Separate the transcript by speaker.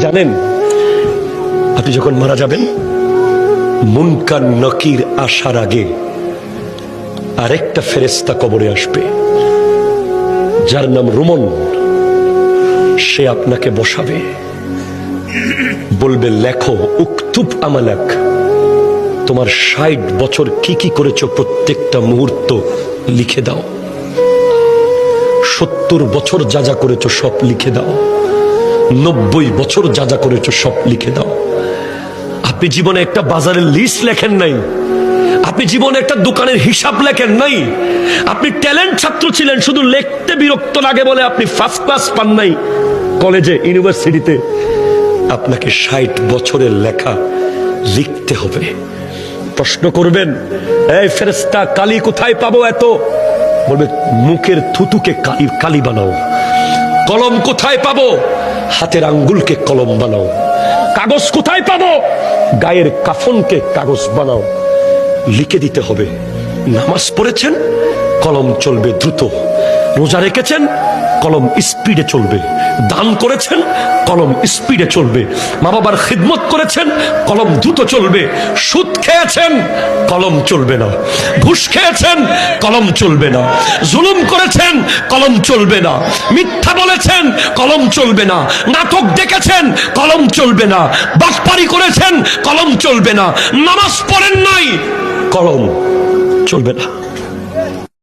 Speaker 1: জানেন, আপনি যখন মারা যাবেন, মুনকার নকির আসার আগে আরেকটা ফেরেশতা কবরে আসবে, যার নাম রুমন। সে আপনাকে বসাবে, বলবে লেখো, উকতুব আমালাক, তোমার ৬০ বছর কি কি করেছো প্রত্যেকটা মুহূর্ত লিখে দাও। ৭০ বছর যা যা করেছো সব লিখে দাও। ৯০ বছর যা যা করেছো সব লিখে দাও। আপনি জীবনে একটা বাজারের লিস্ট লেখেন নাই, আপনি জীবনে একটা দোকানের হিসাব লেখেন নাই, আপনি ট্যালেন্ট ছাত্র ছিলেন, শুধু লিখতে বিরক্ত লাগে বলে আপনি ফার্স্ট ক্লাস পান নাই কলেজে, ইউনিভার্সিটিতে। আপনাকে ৬০ বছরের লেখা লিখতে হবে। প্রশ্ন করবেন, এই ফেরেশতা, কালি কোথায় পাবো এত? বলবে মুখের থুতুকে কালি বানাও। কলম কোথায় পাবো? হাতের আঙ্গুলকে কলম বানাও। কাগজ কোথায় পাবো? গায়ের কাফনকে কাগজ বানাও। লিখে দিতে হবে। নামাজ পড়েছেন, কলম চলবে দ্রুত। রোজা রেখেছেন, কলম স্পিডে চলবে। দান করেছেন, কলম স্পিডে চলবে। মা বাবার খিদমত করেছেন, কলম দ্রুত চলবে। সুদ খেয়েছেন, কলম চলবে না। ঘুষ খেয়েছেন, কলম চলবে না। জুলুম করেছেন, কলম চলবে না। মিথ্যা বলেছেন, কলম চলবে না। নাটক দেখেছেন, কলম চলবে না। বাটপারি করেছেন, কলম চলবে না। নামাজ পড়েন নাই, কলম চলবে না।